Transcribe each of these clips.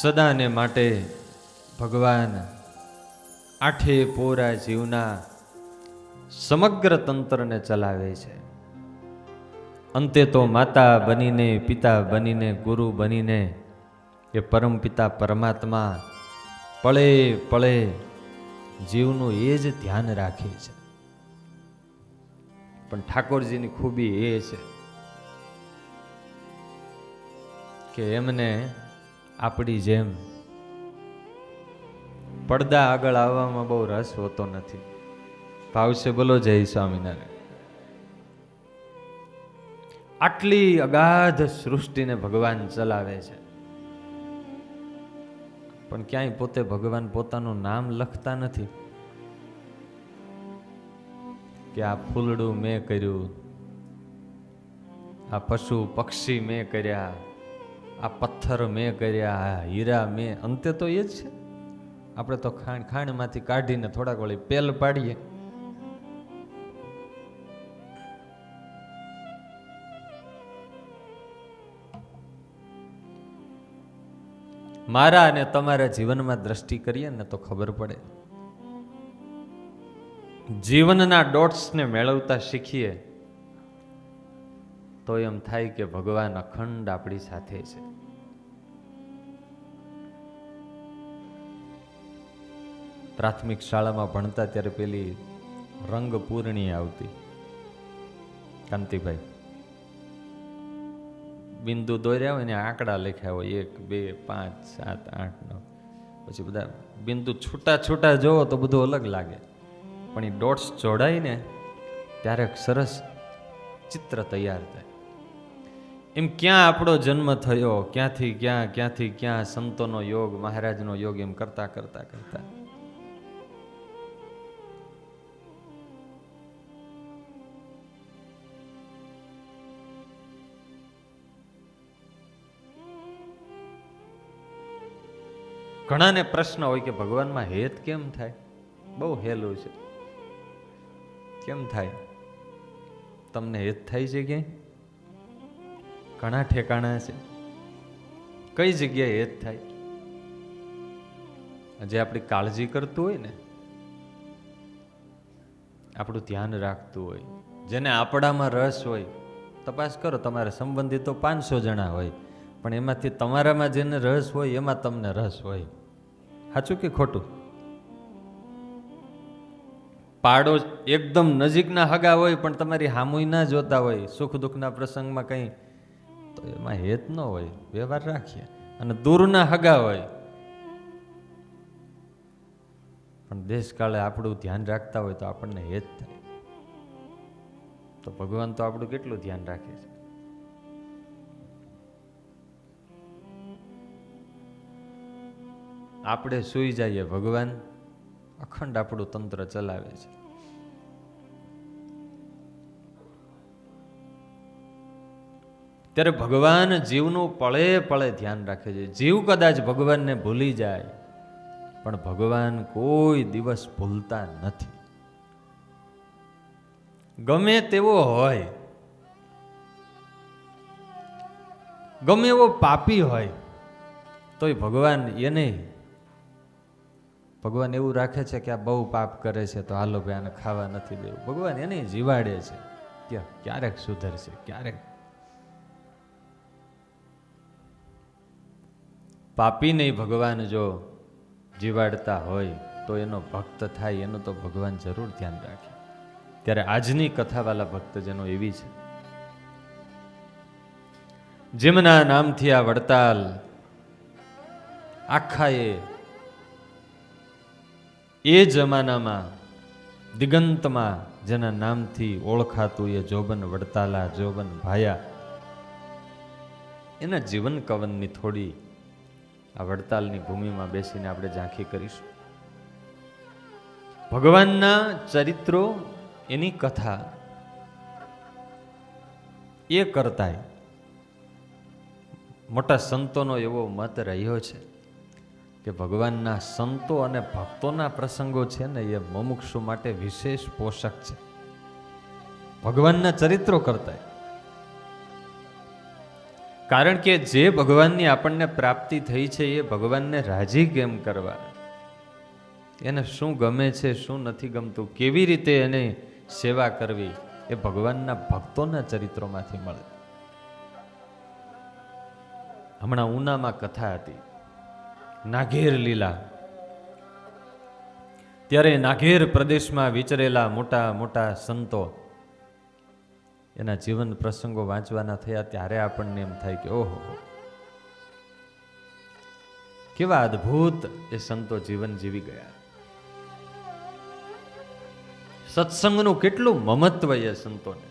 સદાને માટે ભગવાન આઠે પોરા જીવના સમગ્ર તંત્રને ચલાવે છે. અંતે તો માતા બનીને, પિતા બનીને, ગુરુ બનીને એ પરમપિતા પરમાત્મા પળે પળે જીવનું એ જ ધ્યાન રાખે છે. પણ ઠાકોરજીની ખૂબી એ છે કે એમને આપણી જેમ પડદા આગળ આવવામાં બહુ રસ હોતો નથી. ભાવશે બોલો જય સ્વામિનારાયણ. આટલી અગાધ સૃષ્ટિને ભગવાન ચલાવે છે, પણ ક્યાંય પોતે ભગવાન પોતાનું નામ લખતા નથી કે આ ફૂલડું મેં કર્યું, આ પશુ પક્ષી મેં કર્યા, આ પથ્થર મેં કર્યા, આ હીરા મેં. અંતે તો એ જ છે. આપણે તો ખાણમાંથી કાઢીને થોડાક વળી પેલ પાડીએ. મારા અને તમારા જીવનમાં દ્રષ્ટિ કરીએ ને તો ખબર પડે. જીવનના ડોટ્સને મેળવતા શીખીએ તો એમ થાય કે ભગવાન અખંડ આપણી સાથે છે. પ્રાથમિક શાળામાં ભણતા ત્યારે પેલી રંગ પૂર્ણી આવતી, કાંતિભાઈ બિંદુ દોર્યા હોય ને આંકડા લખ્યા હોય 1 2 5 7 8 9, પછી બધા બિંદુ છૂટા છૂટા જોવો તો બધું અલગ લાગે, પણ એ ડોટ્સ જોડાઈને ત્યારે સરસ ચિત્ર તૈયાર થાય. એમ ક્યાં આપણો જન્મ થયો, ક્યાંથી ક્યાં સંતોનો યોગ, મહારાજનો યોગ, એમ કરતા કરતા કરતા ઘણાને પ્રશ્ન હોય કે ભગવાનમાં હેત કેમ થાય? બહુ હેલું છે. કેમ થાય? તમને હેત થાય છે ક્યાંય? ઘણા ઠેકાણા છે. કઈ જગ્યાએ હેત થાય? જે આપણી કાળજી કરતું હોય ને, આપણું ધ્યાન રાખતું હોય, જેને આપણામાં રસ હોય. તપાસ કરો, તમારા સંબંધિતો 500 જણા હોય, પણ એમાંથી તમારામાં જેને રસ હોય એમાં તમને રસ હોય. સાચું કે ખોટું? પાડો એકદમ નજીકના હગા હોય પણ તમારી હામુય ના જોતા હોય, સુખ દુઃખના પ્રસંગમાં કંઈ, તો એમાં હેત ન હોય, વ્યવહાર રાખીએ. અને દૂરના હગા હોય પણ દેશકાળે આપણું ધ્યાન રાખતા હોય તો આપણને હેત થાય. તો ભગવાન તો આપણું કેટલું ધ્યાન રાખે છે. આપણે સૂઈ જઈએ, ભગવાન અખંડ આપણું તંત્ર ચલાવે છે. ત્યારે ભગવાન જીવનું પળે પળે ધ્યાન રાખે છે. જીવ કદાચ ભગવાનને ભૂલી જાય પણ ભગવાન કોઈ દિવસ ભૂલતા નથી. ગમે તેવો હોય, ગમે એવો પાપી હોય, તોય ભગવાન એને ભગવાન એવું રાખે છે કે આ બહુ પાપ કરે છે તો હાલો ભાઈ આને ખાવા નથી દેવું. ભગવાન એને જીવાડે છે કે ક્યારેક સુધરશે, ક્યારેક. પાપી નહીં ભગવાન જો જીવાડતા હોય તો એનો ભક્ત થાય, એનું તો ભગવાન જરૂર ધ્યાન રાખે. ત્યારે આજની કથાવાલા ભક્તજનો એવી છે, જેમના નામથી આ વડતાલ આખાએ એ જમાનામાં દિગંતમાં જેના નામથી ઓળખાતું એ જોબન વડતાલા, જોબન ભાયા, એના જીવન કવનની થોડી આ વડતાલની ભૂમિમાં બેસીને આપણે ઝાંખી કરીશું. ભગવાનના ચરિત્રો, એની કથા એ કરતાય મોટા સંતોનો એવો મત રહ્યો છે કે ભગવાનના સંતો અને ભક્તોના પ્રસંગો છે ને એ મુમુક્ષુ માટે વિશેષ પોષક છે. ભગવાનના ચરિત્રો કરતાય કારણ કે જે ભગવાનની આપણને પ્રાપ્તિ થઈ છે એ ભગવાનને રાજી કેમ કરવા, એને શું ગમે છે, શું નથી ગમતું, કેવી રીતે એને સેવા કરવી, એ ભગવાનના ભક્તોના ચરિત્રોમાંથી મળે. હમણાં ઉનામાં કથા હતી, નાઘેર લીલા. ત્યારે નાઘેર પ્રદેશમાં વિચરેલા મોટા મોટા સંતો, એના જીવન પ્રસંગો વાંચવાના થયા ત્યારે આપણને એમ થાય કે ઓહો, કેવા અદ્ભુત એ સંતો જીવન જીવી ગયા. સત્સંગનું કેટલું મમત્વ એ સંતોને.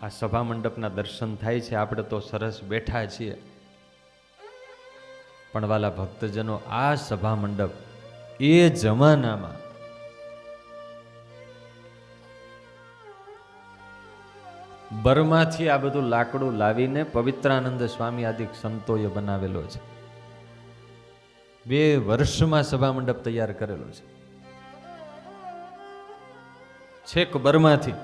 આ સભા મંડપના દર્શન થાય છે, આપણે તો સરસ બેઠા છીએ, પણ વાલા ભક્તજનો, આ સભા મંડપ એ જમાનામાં બર્માથી આ બધું લાકડું લાવીને પવિત્રાનંદ સ્વામી આદિ સંતોએ બનાવેલો છે. 2 વર્ષમાં સભા મંડપ તૈયાર કરેલો છે. છેક બર્માથી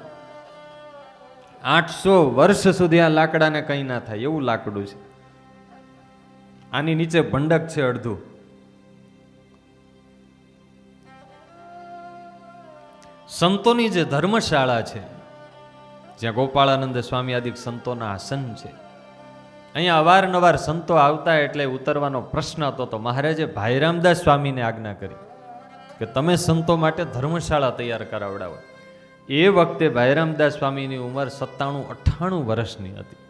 800 વર્ષ સુધી આ લાકડાને કંઈ ના થાય એવું લાકડું છે. આની નીચે ભંડક છે અડધું. સંતોની જે ધર્મશાળા છે, જ્યાં ગોપાળાનંદ સ્વામી આદિ સંતોના આસન છે, અહીંયા અવારનવાર સંતો આવતા એટલે ઉતરવાનો પ્રશ્ન હતો. તો મહારાજે ભાઈ રામદાસ સ્વામીને આજ્ઞા કરી કે તમે સંતો માટે ધર્મશાળા તૈયાર કરાવડાવો. એ વખતે ભાઈ રામદાસ સ્વામીની ઉંમર 97-98 વર્ષની હતી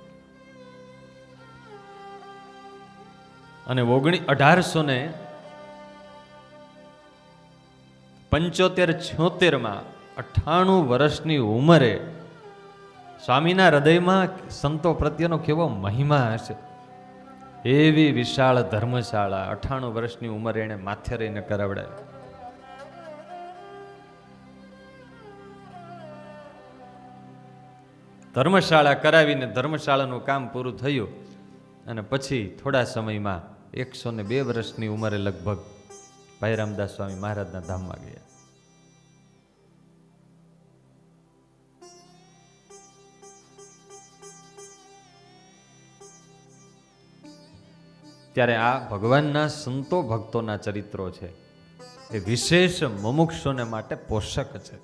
અને 1875-76માં 98 વર્ષની ઉંમરે સ્વામીના હૃદયમાં સંતો પ્રત્યેનો કેવો મહિમા હશે, એવી વિશાળ ધર્મશાળા 98 વર્ષની ઉંમરે એને માથે રહીને કરાવડાવી. ધર્મશાળા કરાવીને ધર્મશાળાનું કામ પૂરું થયું અને પછી થોડા સમયમાં 102 વર્ષની ઉંમરે લગભગ ભાઈ રામદાસ સ્વામી મહારાજના ધામમાં ગયા. ત્યારે આ ભગવાનના સંતો ભક્તોના ચરિત્રો છે, એ વિશેષ મુમુક્ષુને માટે પોષક છે.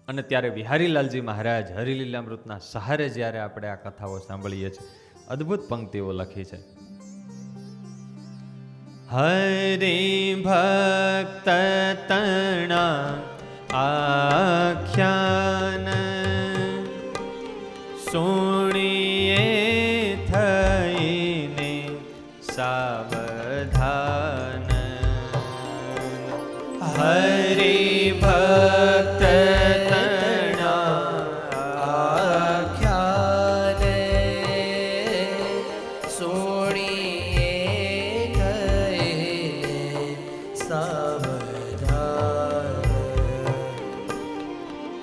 અને ત્યારે વિહારીલાલજી મહારાજ હરિલીલામૃતના સહારે જ્યારે આપણે આ કથાઓ સાંભળીએ છીએ, અદ્ભુત પંક્તિઓ લખી છે. હરિ ભક્ત તણા આખ્યાન સુણીએ થઈને સાવધાન. હરિ ભક્ત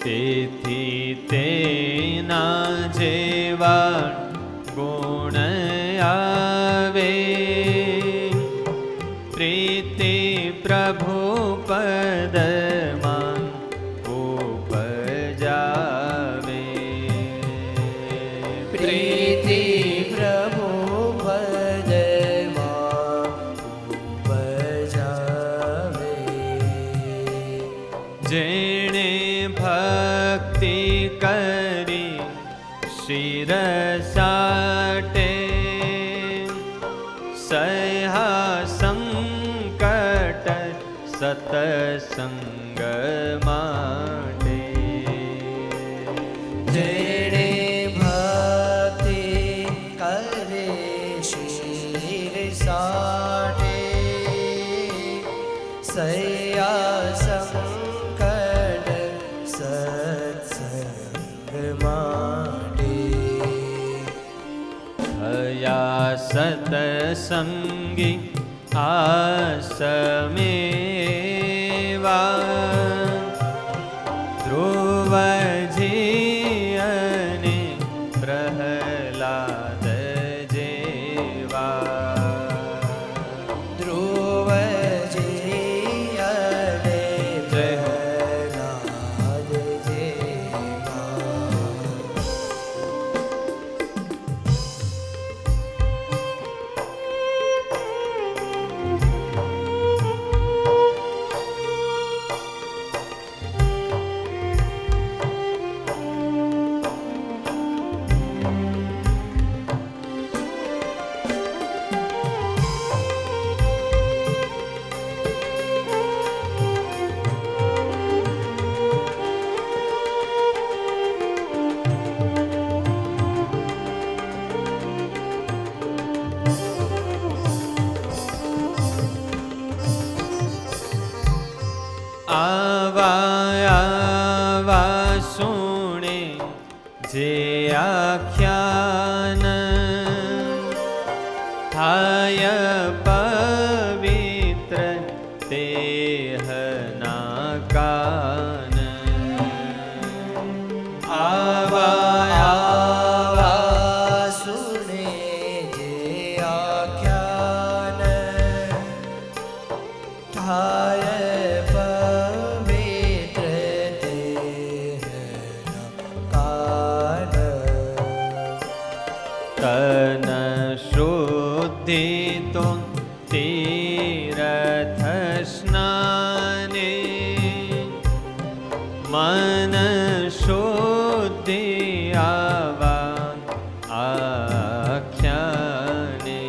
તેથી તેના જેવા ગુણ આવે, પ્રીતિ પ્રભુ પદમાં ઉપજાવે. પ્રીતિ પ્રભુ પદમાં ઉપજાવે. જેણે ભક્તિ કરી શિરસાટે, સહા સંકટ સતસંગ માટે. જેણે ભક્તિ કરે શિરસાટે, સયા સંકટ સત્સંગ માટે. થયા સતસંગી આસમેવા, ધ્રુવજી અને પ્રહલાદ જેવા. ધ્રુવજી અને પ્રહલાદ આવા સુણે જે આખ્યાન થાય પવિત્ર તેહના કાન. આવા સુને જે આખ્યાન થાય પવિત્ર તેહના કાન. તન શુદ્ધિ તો તીરથ સ્નાને મન શુદ્ધિ આવા આખ્યાને.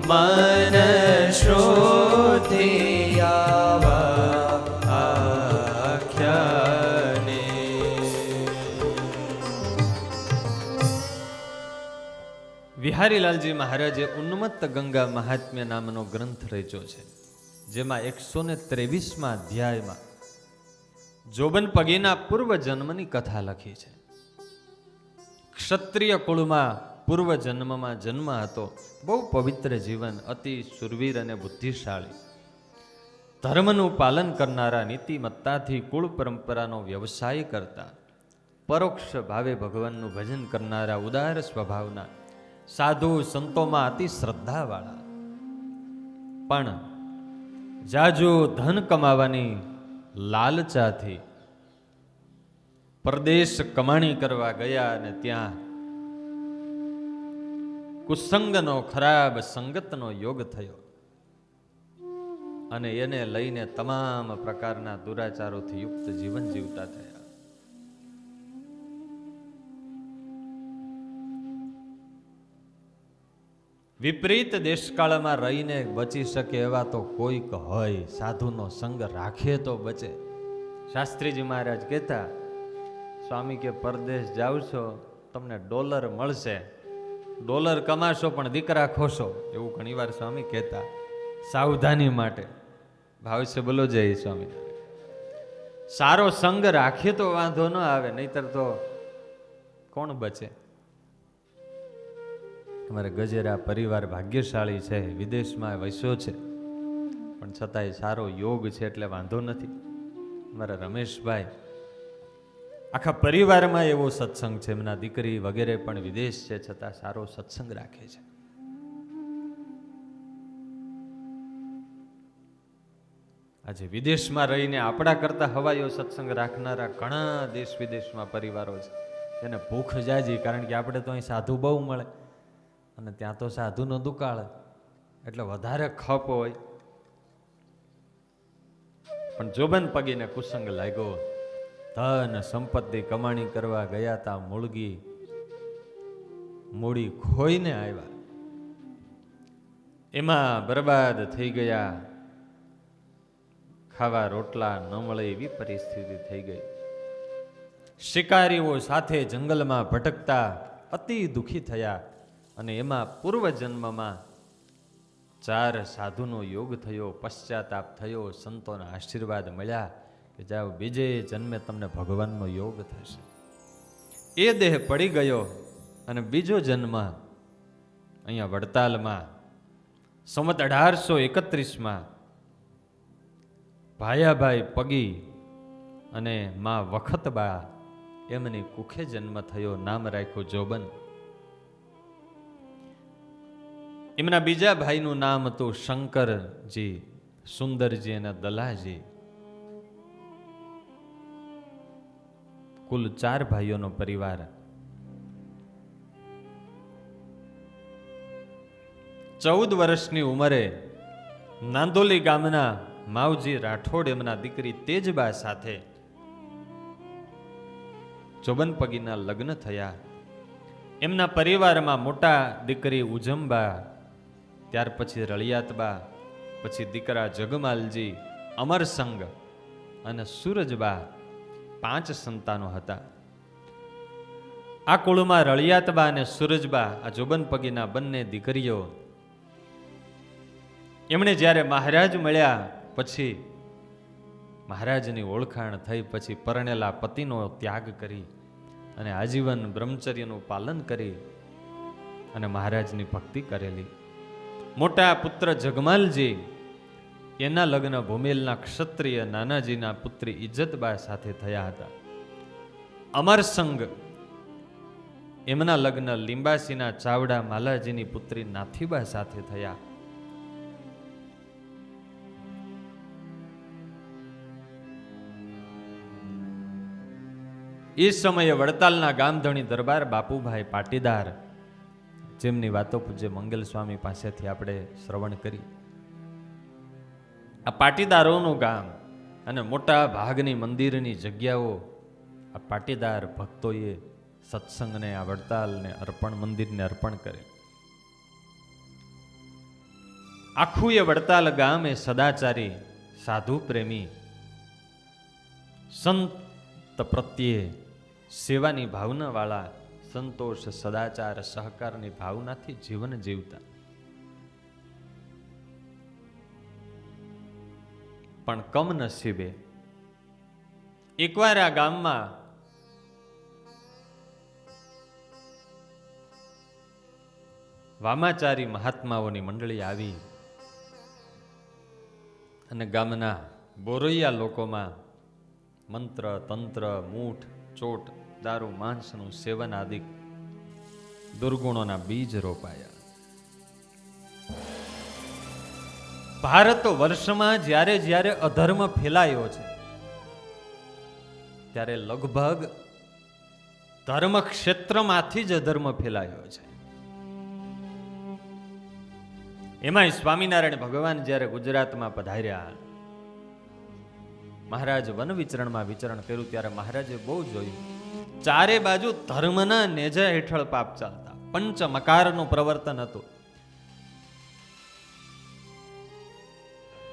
મન શુદ્ધિ આવા આખ્યાને. વિહારીલાલજી મહારાજે ઉન્મત્ત ગંગા મહાત્મ્ય નામનો ગ્રંથ રચ્યો છે, જેમાં 123મા અધ્યાયમાં જોબન પગીના પૂર્વ જન્મની કથા લખી છે. ક્ષત્રિય કુળમાં પૂર્વ જન્મમાં જન્મ હતો. બહુ પવિત્ર જીવન, અતિ શુરવીર અને બુદ્ધિશાળી, ધર્મનું પાલન કરનારા, નીતિમત્તાથી કુળ પરંપરાનો વ્યવસાય કરતા, પરોક્ષ ભાવે ભગવાનનું ભજન કરનારા, ઉદાર સ્વભાવના, સાધુ સંતોમાં અતિ શ્રદ્ધાવાળા, પણ જાજુ ધન કમાવાની લાલચાથી પરદેશ કમાણી કરવા ગયા અને ત્યાં કુસંગનો ખરાબ સંગતનો યોગ થયો અને એને લઈને તમામ પ્રકારના દુરાચારોથી યુક્ત જીવન જીવતા થયા. વિપરીત દેશકાળમાં રહીને બચી શકે એવા તો કોઈક હોય, સાધુનો સંગ રાખે તો બચે. શાસ્ત્રીજી મહારાજ કહેતા, સ્વામી કે પરદેશ જાવ છો તમને ડોલર મળશે, ડોલર કમાશો પણ દીકરા ખોશો, એવું ઘણીવાર સ્વામી કહેતા. સાવધાની માટે. ભાવ છે બોલો જય સ્વામી. સારો સંગ રાખીએ તો વાંધો ન આવે, નહીતર તો કોણ બચે. અમારે ગજેરા પરિવાર ભાગ્યશાળી છે, વિદેશમાં વસ્યો છે, પણ છતાંય સારો યોગ છે એટલે વાંધો નથી. અમારા રમેશભાઈ, આખા પરિવારમાં એવો સત્સંગ છે, એમના દીકરી વગેરે પણ વિદેશ છે, છતાં સારો સત્સંગ રાખે છે. આજે વિદેશમાં રહીને આપણા કરતા હવાયો સત્સંગ રાખનારા ઘણા દેશ વિદેશમાં પરિવારો છે. એને ભૂખ જાજી, કારણ કે આપણે તો અહીં સાધુ બહુ મળે અને ત્યાં તો સાધુનો દુકાળ, એટલે વધારે ખપ હોય. પણ જોબન પગીને કુસંગ લાગ્યો. ધન સંપત્તિ કમાણી કરવા ગયા તા, મૂડી ખોઈને આવ્યા, એમાં બરબાદ થઈ ગયા. ખાવા રોટલા ન મળે એવી પરિસ્થિતિ થઈ ગઈ. શિકારીઓ સાથે જંગલમાં ભટકતા અતિ દુઃખી થયા અને એમાં પૂર્વ જન્મમાં 4 સાધુનો યોગ થયો, પશ્ચાતાપ થયો, સંતોના આશીર્વાદ મળ્યા કે જાઓ બીજે જન્મે તમને ભગવાનનો યોગ થશે. એ દેહ પડી ગયો અને બીજો જન્મ અહીંયા વડતાલમાં સંવત 1831માં ભાયાભાઈ પગી અને માં વખતબા એમની કુખે જન્મ થયો. નામ રાખ્યું જોબન. એમના બીજા ભાઈનું નામ હતું શંકરજી, સુંદરજી અને દલાજી. કુલ 4 ભાઈઓનો પરિવાર. ચૌદ વર્ષની ઉંમરે નાંદોલી ગામના માવજી રાઠોડ એમના દીકરી તેજબા સાથે જોબન પગીના લગ્ન થયા. એમના પરિવારમાં મોટા દીકરી ઉજમબા, ત્યાર પછી રળિયાતબા, પછી દીકરા જગમાલજી, અમરસંગ અને સૂરજબા, 5 સંતાનો હતા. આ કુળમાં રળિયાતબા અને સૂરજબા, આ જોબન પગીના બંને દીકરીઓ, એમણે જ્યારે મહારાજ મળ્યા પછી મહારાજની ઓળખાણ થઈ પછી પરણેલા પતિનો ત્યાગ કરી અને આજીવન બ્રહ્મચર્યનું પાલન કરી અને મહારાજની ભક્તિ કરેલી. મોટા પુત્ર જગમાલજી એના લગ્ન ભૂમેલના ક્ષત્રિય નાનાજીના પુત્રી ઇજ્જતબા સાથે થયા હતા. અમરસંગ એમના લગ્ન લીંબાસીના ચાવડા માલાજીની પુત્રી નાથીબા સાથે થયા. એ સમયે વડતાલના ગામધણી દરબાર બાપુભાઈ પાટીદાર, જેમની વાતો પૂજ્ય મંગલ સ્વામી પાસેથી આપણે શ્રવણ કરી. આ પાટીદારોનું ગામ અને મોટા ભાગની મંદિરની જગ્યાઓ આ પાટીદાર ભક્તોએ સત્સંગને આ વડતાલને અર્પણ, મંદિરને અર્પણ કરે. આખું એ વડતાલ ગામ એ સદાચારી, સાધુ પ્રેમી, સંત પ્રત્યે સેવાની ભાવના વાળા, સંતોષ, સદાચાર, સહકારની ભાવનાથી જીવન જીવતા. પણ કમનસીબે એકવાર આ ગામમાં વામાચારી મહાત્માઓની મંડળી આવી અને ગામના બોરૈયા લોકોમાં મંત્ર, તંત્ર, મૂઠ, ચોટ, દારૂ, માંસનું સેવન આદિ દુર્ગુણોના બીજ રોપાયા. ભારત વર્ષમાં જ્યારે જ્યારે અધર્મ ફેલાયો છે ત્યારે લગભગ ધર્મ ક્ષેત્રમાંથી જ અધર્મ ફેલાયો છે. એમાંય સ્વામિનારાયણ ભગવાન જ્યારે ગુજરાતમાં પધાર્યા, મહારાજ વન વિચરણમાં વિચરણ કર્યું ત્યારે મહારાજે બહુ જોયું, ચારે બાજુ ધર્મના નેજા હેઠળ પાપ ચાલતા, પંચ મકારનું પ્રવર્તન હતું.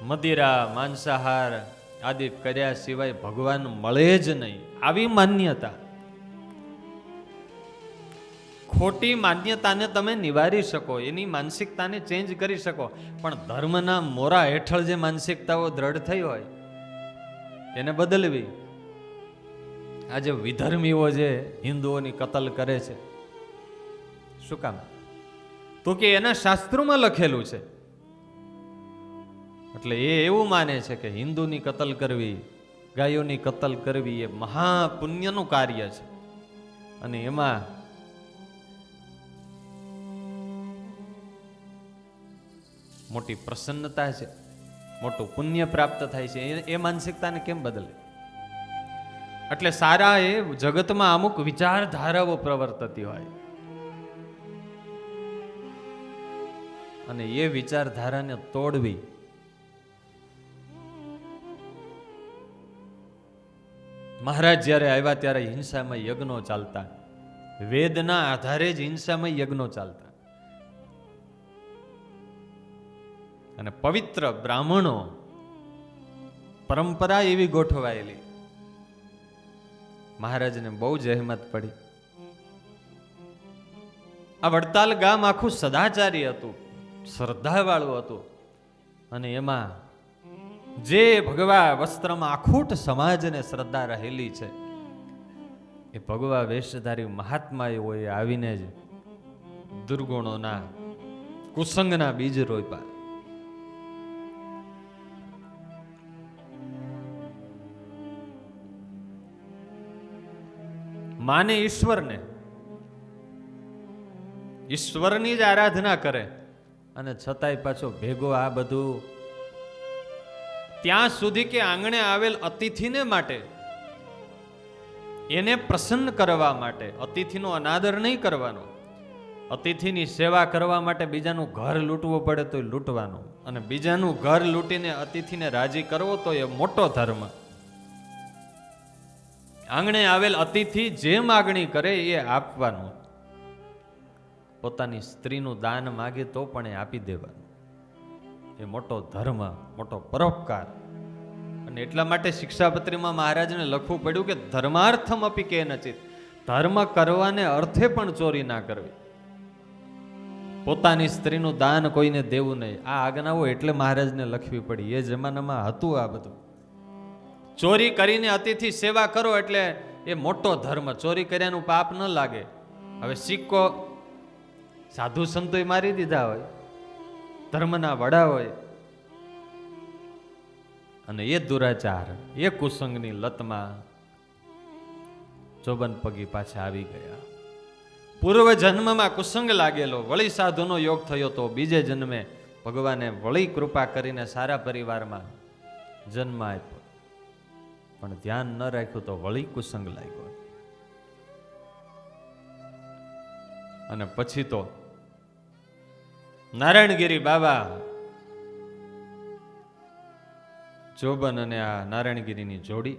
મદિરા, માંસાહાર આદિ કર્યા સિવાય ભગવાન મળે જ નહીં, આવી માન્યતા. ખોટી માન્યતાને તમે નિવારી શકો, એની માનસિકતાને ચેન્જ કરી શકો, પણ ધર્મના મોરા હેઠળ જે માનસિકતાઓ દ્રઢ થઈ હોય એને બદલવી. આજે વિધર્મીઓ જે હિન્દુઓની કતલ કરે છે, શું કામ? તો કે એના શાસ્ત્રોમાં લખેલું છે. એટલે એ એવું માને છે કે હિન્દુની કતલ કરવી, ગાયોની કતલ કરવી એ મહાપુણ્યનું કાર્ય છે અને એમાં મોટી પ્રસન્નતા છે, મોટું પુણ્ય પ્રાપ્ત થાય છે. એ માનસિકતાને કેમ બદલે? એટલે સારા એ જગતમાં અમુક વિચારધારાઓ પ્રવર્તતી હોય અને એ વિચારધારાને તોડવી. મહારાજ જ્યારે આવ્યા ત્યારે હિંસામાં યજ્ઞો ચાલતા, વેદના આધારે જ હિંસામાં યજ્ઞો ચાલતા અને પવિત્ર બ્રાહ્મણો પરંપરા એવી ગોઠવાયેલી. મહારાજને બહુ જહેમત પડી. આ વડતાલ ગામ આખું સદાચારી હતું, શ્રદ્ધાવાળું હતું અને એમાં જે ભગવા વસ્ત્રમાં આખૂટ સમાજને શ્રદ્ધા રહેલી છે એ ભગવા વેશધારી મહાત્માઓએ આવીને જ દુર્ગુણોના, કુસંગના બીજ રોપ્યા. માને ઈશ્વરને, ઈશ્વરની જ આરાધના કરે અને છતાંય પાછો ભેગો આ બધું ત્યાં સુધી કે આંગણે આવેલ અતિથિને માટે, એને પ્રસન્ન કરવા માટે, અતિથિનો અનાદર નહીં કરવાનો, અતિથિની સેવા કરવા માટે બીજાનું ઘર લૂંટવું પડે તો લૂંટવાનું અને બીજાનું ઘર લૂંટીને અતિથિને રાજી કરવો તો એ મોટો ધર્મ. આંગણે આવેલ અતિથિ જે માગણી કરે એ આપવાનું. પોતાની સ્ત્રીનું દાન માગે તો પણ એ આપી દેવાનું. એ મોટો ધર્મ, મોટો પરોપકાર. અને એટલા માટે શિક્ષાપત્રીમાં મહારાજને લખવું પડ્યું કે ધર્માર્થમ અપી કે નચિત, ધર્મ કરવાને અર્થે પણ ચોરી ના કરવી. પોતાની સ્ત્રીનું દાન કોઈને દેવું નહીં. આ આજ્ઞાઓ એટલે મહારાજને લખવી પડી. એ જમાનામાં હતું આ બધું. ચોરી કરીને અતિથિ સેવા કરો એટલે એ મોટો ધર્મ, ચોરી કર્યાનું પાપ ન લાગે. હવે સિક્કો સાધુ સંતોએ મારી દીધા હોય, ધર્મના વડા હોય, અને એ દુરાચાર, એ કુસંગની લતમાં ચોબન પગી પાછા આવી ગયા. પૂર્વ જન્મમાં કુસંગ લાગેલો, વળી સાધુનો યોગ થયો તો બીજે જન્મે ભગવાને વળી કૃપા કરીને સારા પરિવારમાં જન્મ આપ્યો, પણ ધ્યાન ન રાખ્યું તો વળી કુસંગ લાગ્યો. અને પછી તો નારાયણગીરી બાબા ચોબન અને આ નારાયણગીરીની જોડી,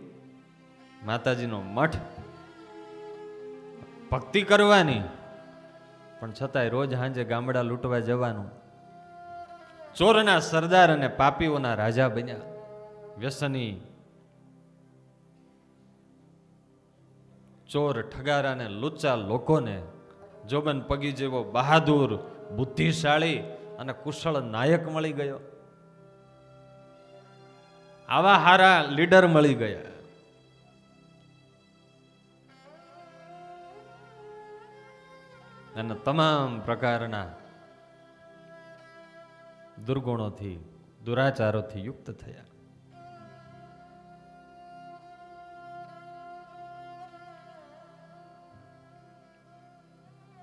માતાજીનો મઠ, ભક્તિ કરવાની, પણ છતાંય રોજ સાંજે ગામડા લૂંટવા જવાનું. ચોરના સરદાર અને પાપીઓના રાજા બન્યા. વ્યસની ચોર, ઠગારા ને લુચ્ચા લોકોને જોબન પગી જેવો બહાદુર, બુદ્ધિશાળી અને કુશળ નાયક મળી ગયો. આવા હારા લીડર મળી ગયા. અને તમામ પ્રકારના દુર્ગુણોથી, દુરાચારોથી યુક્ત થયા.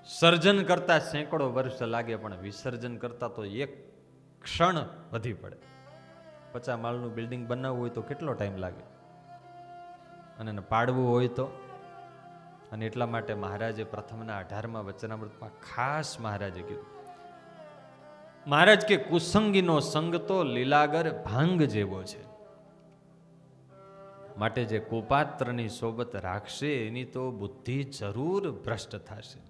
સર્જન કરતા સેંકડો વર્ષ લાગે, પણ વિસર્જન કરતા તો એક ક્ષણ વધી પડે. 50 માળનું બિલ્ડિંગ બનાવવું હોય તો કેટલો ટાઈમ લાગે, અને એને પાડવું હોય તો. અને એટલા માટે મહારાજે પ્રથમના 18મા વચનામૃતમાં ખાસ મહારાજે કીધું, મહારાજ કે કુસંગીનો સંગ તો લીલાગર ભાંગ જેવો છે, માટે જે કુપાત્રની સોબત રાખશે એની તો બુદ્ધિ જરૂર ભ્રષ્ટ થશે.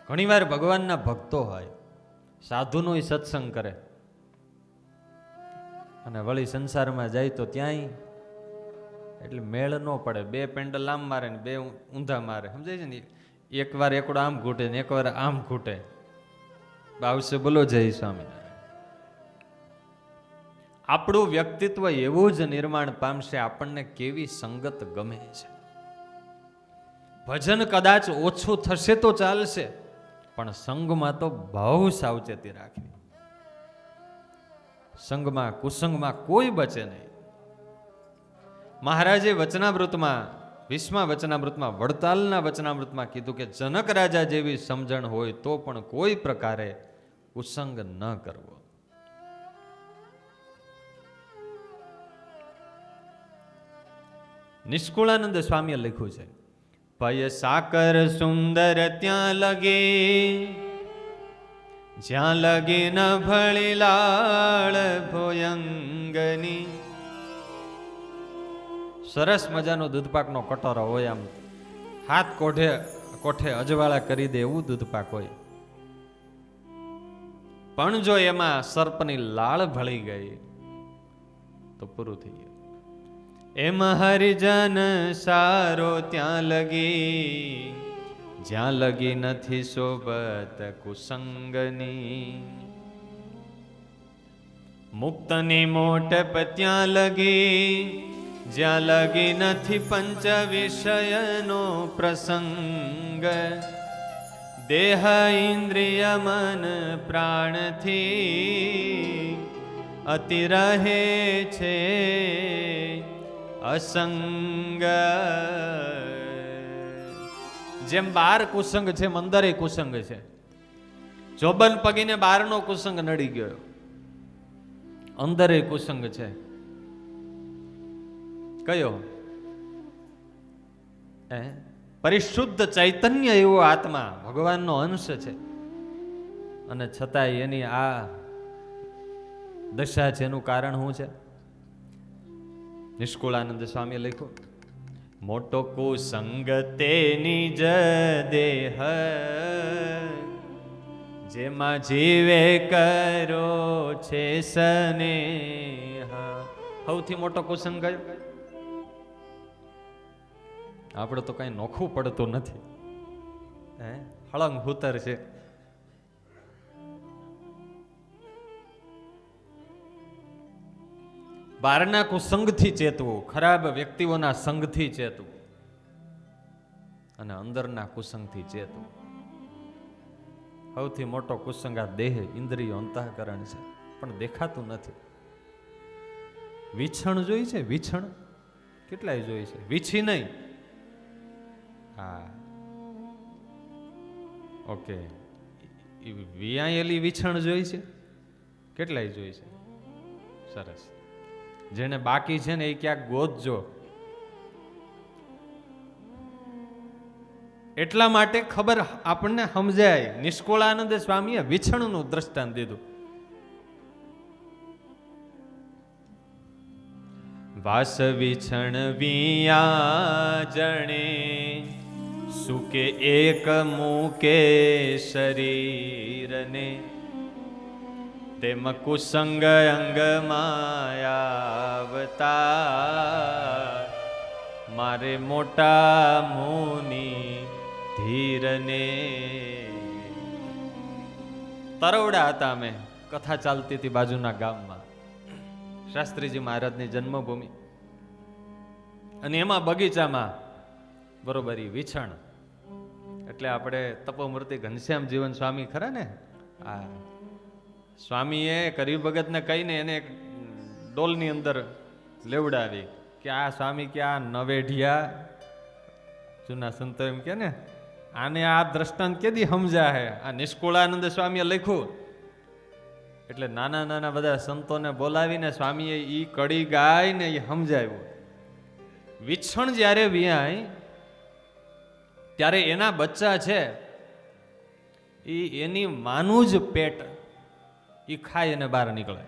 ઘણીવાર ભગવાનના ભક્તો હોય, સાધુનો સત્સંગ કરે, અને વળી સંસારમાં જાય તો ત્યાંય એટલે મેળ ન પડે. 2 પેન્ડલ આમ મારે ને 2 ઊંધા મારે, સમજાય છે ને. એકવાર એકડો આમ ઘૂંટે ને એકવાર આમ ઘૂંટે. આવશે બોલો જય સ્વામિનારાયણ. આપણું વ્યક્તિત્વ એવું જ નિર્માણ પામશે, આપણને કેવી સંગત ગમે છે. ભજન કદાચ ઓછું થશે તો ચાલશે, પણ સંગમાં તો બહુ સાવચેતી રાખવી. સંગમાં, કુસંગમાં કોઈ બચે નહીં. મહારાજે વચનામૃતમાં, 20મા વચનામૃતમાં, વડતાલના વચનામૃતમાં કીધું કે જનક રાજા જેવી સમજણ હોય તો પણ કોઈ પ્રકારે કુસંગ ન કરવો. નિષ્કુળાનંદ સ્વામીએ લખ્યું છે, પય સાકર સુંદર ત્યાં લગે, જ્યાં લગે ન ભળી લાળ ભોયંગની. સરસ મજાનો દૂધપાકનો કટોરો હોય, આમ હાથ કોઠે અજવાળા કરી દે એવું દૂધપાક હોય, પણ જો એમાં સર્પની લાળ ભળી ગઈ તો પૂરું થઈ ગયું. એમ હરિજન સારો ત્યાં લગી, જ્યાં લગી નથી સોબત કુસંગની. મુક્તની મોટપ ત્યાં લગી, જ્યાં લગી નથી પંચ વિષયનો પ્રસંગ. દેહ ઇન્દ્રિય મન પ્રાણથી અતિ રહે છે અસંગ. જેમ 12 કુસંગ છે, મંદરે કુસંગ છે. ચોબન પગીને 12નો કુસંગ નડી ગયો, અંદરે કુસંગ છે. કયો? પરિશુદ્ધ ચૈતન્ય એવો આત્મા, ભગવાનનો અંશ છે, અને છતાંય એની આ દશા છે. એનું કારણ શું છે? નિષ્કુળાનંદ સ્વામીએ લખ્યું, મોટો કુસંગ તે નિજ દેહ, જેમાં જીવે કરો છે સ્નેહ. સૌથી મોટો કુસંગ કયો? આપણે તો કઈ નોખું પડતું નથી, હળંગ હુતર છે. બહારના કુસંગથી ચેતવું, ખરાબ વ્યક્તિઓના સંગથી ચેતવું, અને અંદરના કુસંગથી ચેતવું. સૌથી મોટો કુસંગ આ દેહ, ઇન્દ્રિયો, અંતઃકરણ છે, પણ દેખાતું નથી. વીછણ જોઈ છે? વીછણ કેટલાય જોઈ છે, વીછી નહીં. હા, ઓકે. વિયાયેલી વીછણ જોઈ છે? કેટલાય જોઈ છે? સરસ. જેને બાકી છે ને એ ક્યાંક ગોતજો. એટલા માટે ખબર આપણને સમજાય. નિષ્કુળાનંદ સ્વામીએ વીછણનું દ્રષ્ટાંત દીધું. વાસ વીછણ વિયા જણે, સુકે એક મૂકે શરીરને, તેમ કુસંગ અંગ માયાવતા, મારે મોટા મુનિ ધીરને. તરવડા હતા અમે, કથા ચાલતી હતી બાજુના ગામમાં, શાસ્ત્રીજી મહારાજની જન્મભૂમિ, અને એમાં બગીચામાં બરોબર વીછણ, એટલે આપણે તપોમૂર્તિ ઘનશ્યામ જીવન સ્વામી ખરા ને, આ સ્વામીએ કરી ભગતને કહીને એને એક ડોલની અંદર લેવડાવી કે આ સ્વામી કે આ નવેઢિયા, જૂના સંતો એમ કે ને, આને આ દ્રષ્ટાંત કેદી સમજા હે. આ નિષ્કુળાનંદ સ્વામીએ લખ્યું. એટલે નાના નાના બધા સંતોને બોલાવીને સ્વામીએ ઈ કડી ગાઈને એ સમજાવ્યું. વીછણ જ્યારે વિયાય ત્યારે એના બચ્ચા છે એની માનું જ પેટ ઈ ખાય અને બહાર નીકળે.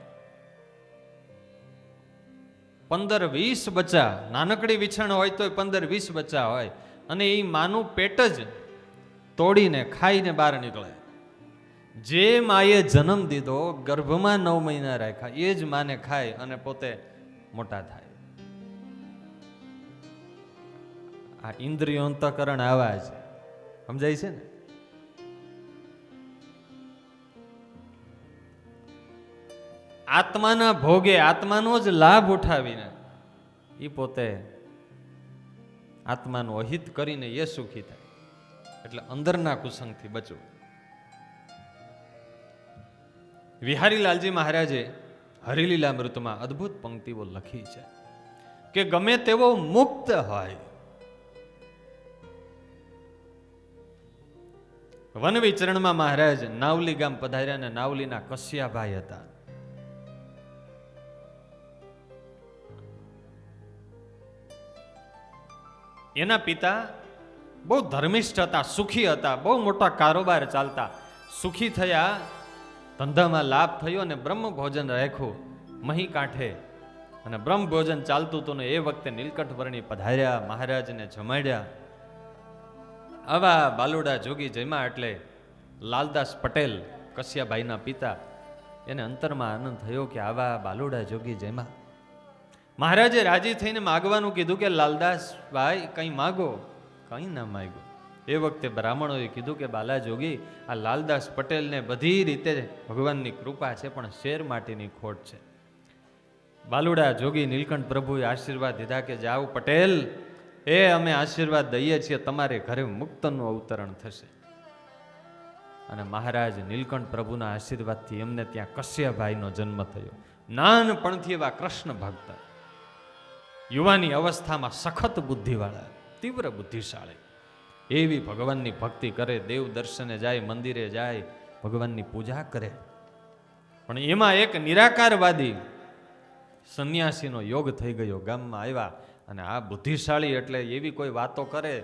15-20 બચ્ચા, નાનકડી વીછણ હોય તો 15-20 બચ્ચા હોય, અને એ માનું પેટ જ તોડીને ખાઈને બહાર નીકળે. જે માએ જન્મ દીધો, ગર્ભમાં 9 મહિના રાખ્યા, એ જ માને ખાય અને પોતે મોટા થાય. આ ઇન્દ્રિયો અંતઃકરણ આવા જ સમજાય છે ને. આત્માના ભોગે, આત્માનો જ લાભ ઉઠાવીને એ પોતે આત્માનું અહિત કરીને એ સુખી થાય. એટલે અંદરના કુસંગથી બચવું. વિહારીલાલજી મહારાજે હરિલીલામૃતમાં અદ્ભુત પંક્તિઓ લખી છે કે ગમે તેવો મુક્ત હોય, વન વિચરણમાં મહારાજ નાવલી ગામ પધાર્યા અને નાવલીના કશ્યાભાઈ હતા. એના પિતા બહુ ધર્મિષ્ઠ હતા, સુખી હતા, બહુ મોટા કારોબાર ચાલતા. સુખી થયા, ધંધામાં લાભ થયો અને બ્રહ્મ ભોજન રાખ્યું મહી કાંઠે, અને બ્રહ્મ ભોજન ચાલતું હતું ને એ વખતે નીલકંઠ વર્ણી પધાર્યા, મહારાજને જમાડ્યા. આવા બાલુડા જોગી જમ્યા એટલે લાલદાસ પટેલ, કશ્યાભાઈના પિતા, એને અંતરમાં આનંદ થયો કે આવા બાલુડા જોગી જમ્યા. મહારાજે રાજી થઈને માગવાનું કીધું કે લાલદાસ ભાઈ કંઈ માગો. કંઈ ના માગ્યું. એ વખતે બ્રાહ્મણોએ કીધું કે બાલા જોગી, આ લાલદાસ પટેલને બધી રીતે ભગવાનની કૃપા છે, પણ શેર માટીની ખોટ છે. બાલુડા જોગી નીલકંઠ પ્રભુએ આશીર્વાદ દીધા કે જાઓ પટેલ, એ અમે આશીર્વાદ દઈએ છીએ, તમારે ઘરે મુક્તનું અવતરણ થશે. અને મહારાજ નીલકંઠ પ્રભુના આશીર્વાદથી એમને ત્યાં કશ્યપભાઈનો જન્મ થયો. નાનપણથી એવા કૃષ્ણ ભક્ત, યુવાની અવસ્થામાં સખત બુદ્ધિવાળા, તીવ્ર બુદ્ધિશાળી, એવી ભગવાનની ભક્તિ કરે, દેવ દર્શને જાય, મંદિરે જાય, ભગવાનની પૂજા કરે. પણ એમાં એક નિરાકારવાદી સંન્યાસીનો યોગ થઈ ગયો. ગામમાં આવ્યા અને આ બુદ્ધિશાળી એટલે એવી કોઈ વાતો કરે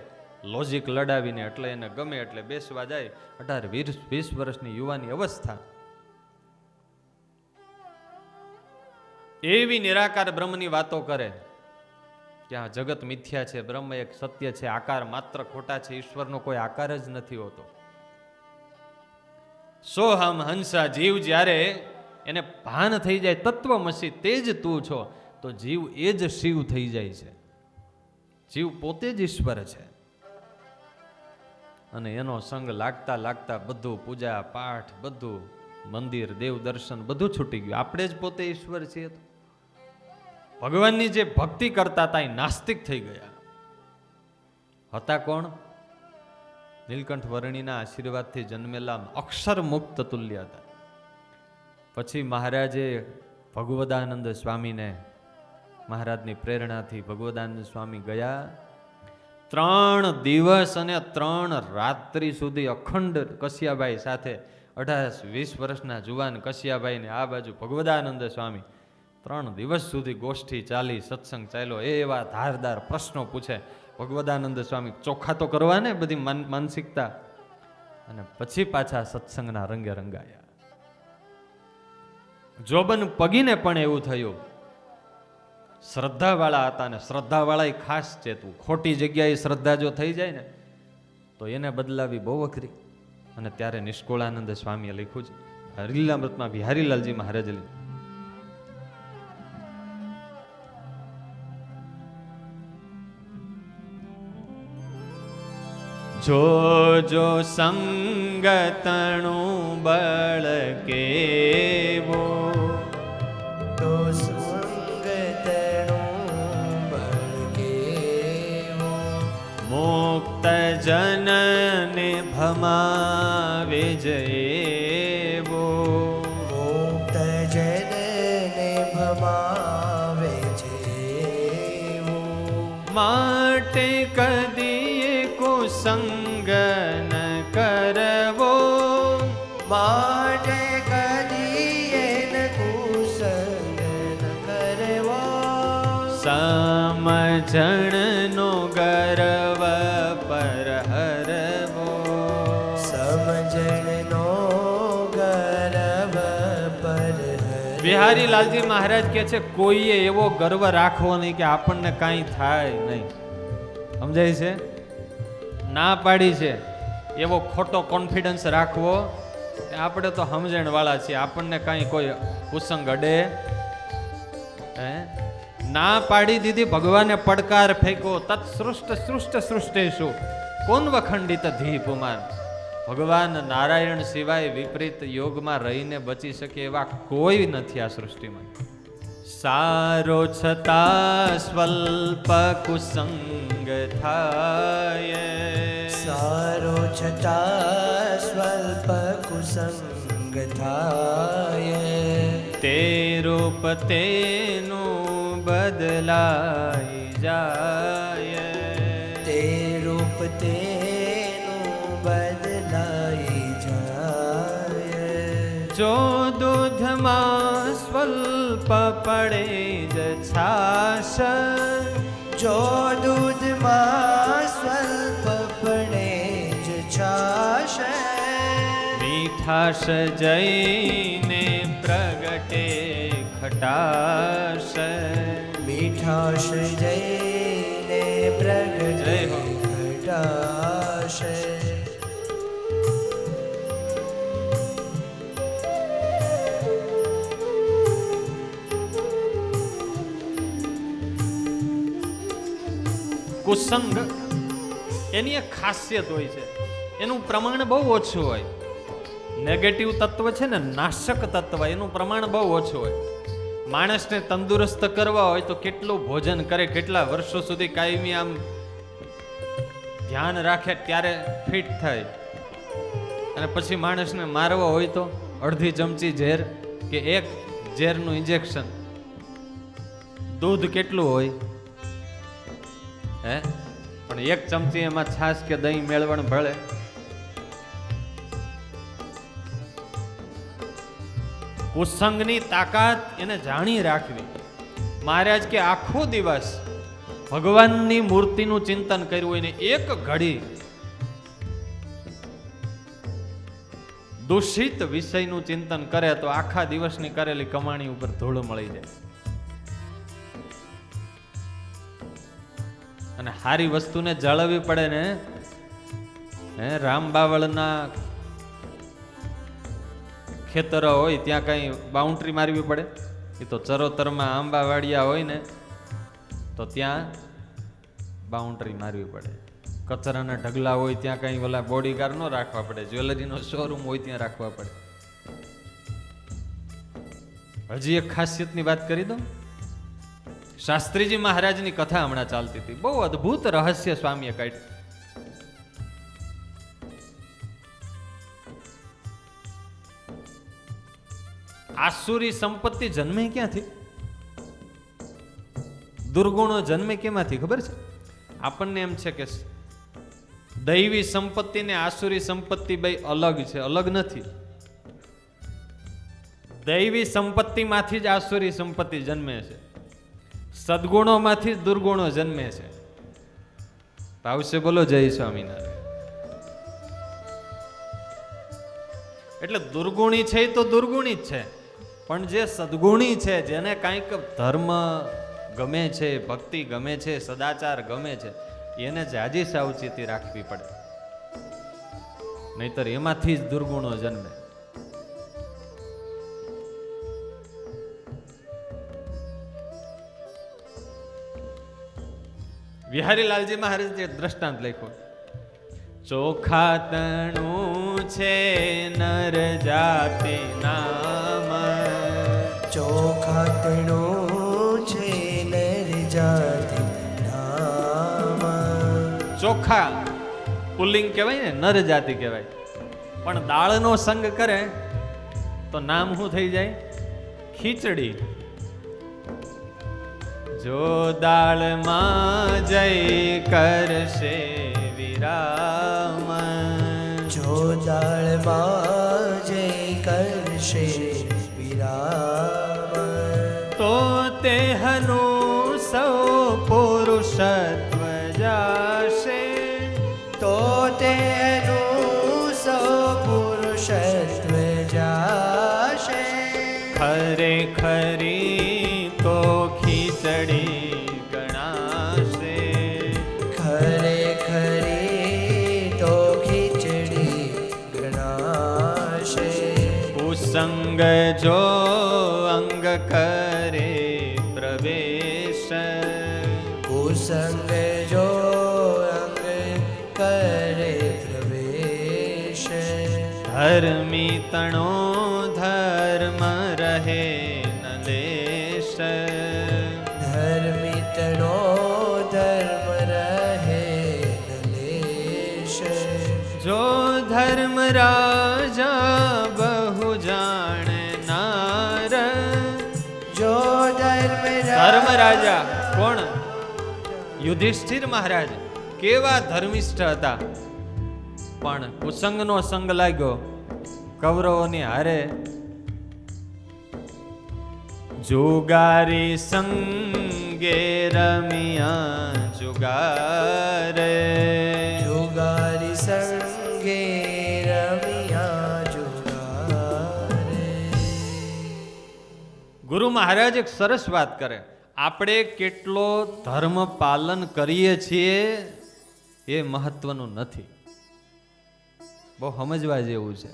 લોજિક લડાવીને, એટલે એને ગમે એટલે બેસવા જાય. 18-20 વર્ષની યુવાની અવસ્થા, એવી નિરાકાર બ્રહ્મની વાતો કરે કે આ જગત મિથ્યા છે, બ્રહ્મ એક સત્ય છે, આકાર માત્ર ખોટા છે, ઈશ્વરનો કોઈ આકાર જ નથી હોતો. સોહમ હંસા, જીવ જ્યારે એને ભાન થઈ જાય તત્વમસી તે જ તું છો, તો જીવ એ જ શિવ થઈ જાય છે. જીવ પોતે જ ઈશ્વર છે. અને એનો સંગ લાગતા લાગતા બધું પૂજા પાઠ, બધું મંદિર, દેવ દર્શન બધું છૂટી ગયું. આપણે જ પોતે ઈશ્વર છીએ. ભગવાનની જે ભક્તિ કરતા હતા એ નાસ્તિક થઈ ગયા હતા. કોણ? નીલકંઠ વર્ણીના આશીર્વાદથી જન્મેલા અક્ષર મુક્ત તુલ્ય હતા. પછી મહારાજે ભગવદાનંદ સ્વામીને, મહારાજની પ્રેરણાથી ભગવદાનંદ સ્વામી ગયા. 3 દિવસ અને 3 રાત્રિ સુધી અખંડ કશિયાભાઈ સાથે 18-20 વર્ષના જુવાન કશિયાભાઈ ને આ બાજુ ભગવદાનંદ સ્વામી 3 દિવસ સુધી ગોષ્ઠી ચાલી, સત્સંગ ચાલ્યો. એવા ધારદાર પ્રશ્નો પૂછે. ભગવદાનંદ સ્વામી ચોખ્ખા તો કરવા ને બધી માનસિકતા, અને પછી પાછા સત્સંગના રંગે રંગાયા. જોબન પગીને પણ એવું થયું. શ્રદ્ધાવાળા હતા ને શ્રદ્ધાવાળા ખાસ ચેતવું. ખોટી જગ્યાએ શ્રદ્ધા જો થઈ જાય ને તો એને બદલાવી બહુ અઘરી. અને ત્યારે નિષ્કુળાનંદ સ્વામીએ લખ્યું છે લીલામૃતમાં બિહારીલાલજી મહારાજે લખ્યું, જો જો સંગતણું બળ કેવો, તો સંગતણું બળ કેવો, મુક્ત જનને ભમાવે જેવો, મુક્ત જનને ભમાવે જેવો, માટે કદીએ કુસંગ ન કરવો, માટે કદીએ ન કુસંગ ન કરવો, સમજણનો ગર્વ પર હરવો, સમજણનો ગર્વ પર બિહારી લાલજી મહારાજ કહે છે કોઈએ એવો ગર્વ રાખવો નહીં કે આપણને કાંઈ થાય નહીં. સમજાય છે? ના પાડી છે એવો ખોટો કોન્ફિડન્સ રાખવો કે આપણે તો સમજણ વાળા છીએ, આપણને કાંઈ કોઈ કુસંગ અડે. ના પાડી દીધી. ભગવાને પડકાર ફેંકો. તત સૃષ્ટ સૃષ્ટ સૃષ્ટેશુ કોન વખંડિત ધી પુમાન. ભગવાન નારાયણ સિવાય વિપરીત યોગમાં રહીને બચી શકે એવા કોઈ નથી આ સૃષ્ટિમાં. સારો છતાં સ્વલ્પ કુસંગ થાય, સારો છતાં સ્વલ્પ કુસંગ થાય, તે રૂપ તેનું બદલાઈ જાય, તે રૂપ તેનું બદલાઈ જાય, જો દૂધમાં સ્વલ્પ પડે જ છાશ, જો દૂધમાં સ્વલ્પ પડે જ છાશ, મીઠાશ જઈને પ્રગટે ખટાશ, મીઠાશ જઈને પ્રગટે જય હો. ખટાશ. કુસંગ એની એક ખાસિયત હોય છે, એનું પ્રમાણ બહુ ઓછું હોય. નેગેટિવ તત્વ છે ને, નાશક તત્વ, એનું પ્રમાણ બહુ ઓછું હોય. માણસને તંદુરસ્ત કરવા હોય તો કેટલું ભોજન કરે, કેટલા વર્ષો સુધી કાયમી આમ ધ્યાન રાખે ત્યારે ફિટ થાય. અને પછી માણસને મારવો હોય તો અડધી ચમચી ઝેર કે એક ઝેરનું ઇન્જેક્શન. દૂધ કેટલું હોય હે, પણ એક ચમચી એમાં છાશ કે દહીં મેળવણ ભળે. કુસંગની તાકાત એને જાણી રાખવી. મહારાજ કે આખો દિવસ ભગવાનની મૂર્તિનું ચિંતન કર્યું હોય ને એક ઘડી દૂષિત વિષયનું ચિંતન કરે તો આખા દિવસની કરેલી કમાણી ઉપર ધૂળ મળી જાય. અને સારી વસ્તુને જાળવવી પડે ને. રામ બાવળના ખેતરો હોય ત્યાં કઈ બાઉન્ડ્રી મારવી પડે? એ તો ચરોતરમાં આંબા વાડિયા હોય ને તો ત્યાં બાઉન્ડ્રી મારવી પડે. કચરાના ઢગલા હોય ત્યાં કઈ ઓલા બોડીગાર્ડ નો રાખવા પડે. જ્વેલરીનો શોરૂમ હોય ત્યાં રાખવા પડે. હજી એક ખાસિયતની વાત કરી દઉં. શાસ્ત્રીજી મહારાજની કથા હમણાં ચાલતી હતી, બહુ અદ્ભુત રહસ્ય સ્વામીએ કાઢ્યું. આસુરી સંપત્તિ જન્મે ક્યાંથી? દુર્ગુણો જન્મે કેમાંથી ખબર છે? આપણને એમ છે કે દૈવી સંપત્તિ ને આસુરી સંપત્તિ બે અલગ છે. અલગ નથી. દૈવી સંપત્તિમાંથી જ આસુરી સંપત્તિ જન્મે છે, સદગુણોમાંથી જ દુર્ગુણો જન્મે છે. ભાવશે બોલો જય સ્વામિનારાયણ. એટલે દુર્ગુણી છે એ તો દુર્ગુણી જ છે, પણ જે સદગુણી છે, જેને કાંઈક ધર્મ ગમે છે, ભક્તિ ગમે છે, સદાચાર ગમે છે, એને જાજી સાવચેતી રાખવી પડે, નહીતર એમાંથી જ દુર્ગુણો જન્મે. વિહારીલાલજી મહારાજે દ્રષ્ટાંત લખ્યું. ચોખા તણું છે નર જાતિ નામ, ચોખા તણું છે નર જાતિ નામ. ચોખા પુલ્લિંગ કહેવાય ને, નર જાતિ કહેવાય, પણ દાળનો સંગ કરે તો નામ શું થઈ જાય? ખીચડી. જો દાળમાં જય કરશે વિરામ, જો દાળમાં જય કરશે વિરામ, તો તે હનુ સૌ પુરુષત્વ જાશે, તો તેનું સૌ પુરુષત્વ જાશે. ખરેખરી તો ખીચડી ગણાશે, ખરેખરી તો ખીચડી ગણાશે. કુસંગ જો અંગ કરે પ્રવેશ, કુસંગ જો અંગ કરે પ્રવેશ. ધર્મી તણો ધર્મ રહે ન લેશ, ધર્મિતનો ધર્મ રહે ન લેશ. જો ધર્મ રાજા બહુ જાણનાર, જો ધર્મ રાજા કોણ? યુધિષ્ઠિર મહારાજ કેવા ધર્મિષ્ઠ હતા, પણ કુસંગનો સંગ લાગ્યો કૌરવોની હારે. જુગારી સંગે રમિયા જુગારે, જુગારી સંગે રમિયા જુગારે. ગુરુ મહારાજ એક સરસ વાત કરે, આપણે કેટલો ધર્મ પાલન કરીએ છીએ એ મહત્વનું નથી. બહુ સમજવા જેવું છે.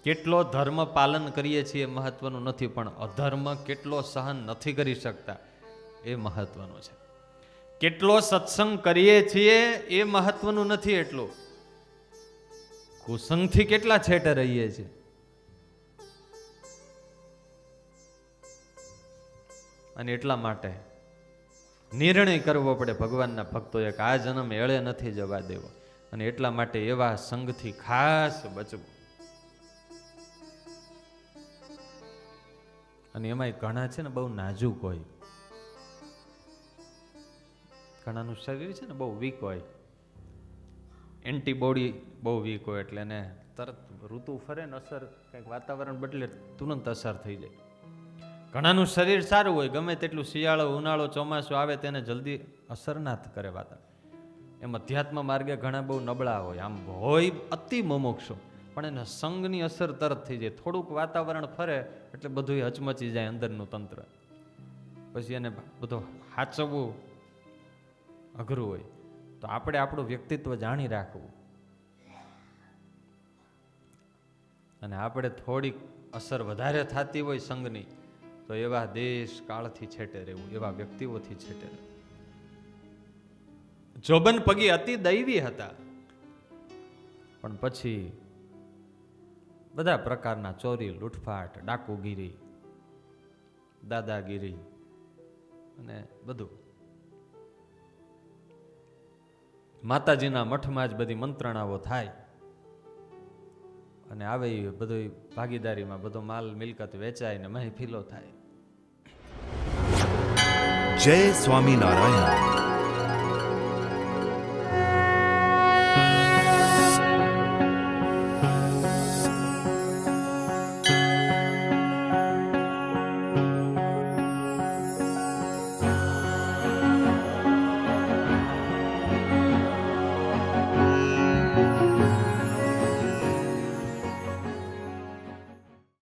કેટલો ધર્મ પાલન કરીએ છીએ મહત્વનું નથી, પણ અધર્મ કેટલો સહન નથી કરી શકતા એ મહત્વનું છે. કેટલો સત્સંગ કરીએ છીએ એ મહત્વનું નથી, એટલું કુસંગથી કેટલા છેટે રહીએ છીએ. અને એટલા માટે નિર્ણય કરવો પડે ભગવાનના ભક્તોએ કે આ જન્મ એળે નથી જવા દેવો, અને એટલા માટે એવા સંગથી ખાસ બચવું. અને એમાંય ઘણા છે ને બહુ નાજુક હોય, ઘણાનું શરીર છે ને બહુ વીક હોય, એન્ટીબોડી બહુ વીક હોય, એટલે એને તરત ઋતુ ફરે ને અસર, કંઈક વાતાવરણ બદલે તુરંત અસર થઈ જાય. ઘણાનું શરીર સારું હોય, ગમે તેટલું શિયાળો ઉનાળો ચોમાસું આવે તેને જલ્દી અસર ના કરે વાતાવરણ. એમ અધ્યાત્મ માર્ગે ઘણા બહુ નબળા હોય, આમ હોય અતિ મુમુક્ષુ, પણ એને સંગની અસર તરત થઈ જાય. થોડુંક વાતાવરણ ફરે એટલે બધું હચમચી જાય અંદરનું તંત્ર, પછી એને બધું હાચવવું અઘરું હોય. તો આપણે આપણું વ્યક્તિત્વ જાણી રાખવું, અને આપણે થોડીક અસર વધારે થતી હોય સંગની, તો એવા દેશ કાળથી છેટે રહેવું, એવા વ્યક્તિઓથી છેટે રહેવું. જોબન પગી અતિ દૈવી હતા, પણ પછી બધા પ્રકારના ચોરી લૂંટફાટ ડાકુગીરી દાદાગીરી અને બધું. માતાજીના મઠમાં જ બધી મંત્રણાઓ થાય અને આવે એ બધું ભાગીદારીમાં બધો માલ મિલકત વેચાય ને મહેફિલો થાય. જય સ્વામિનારાયણ.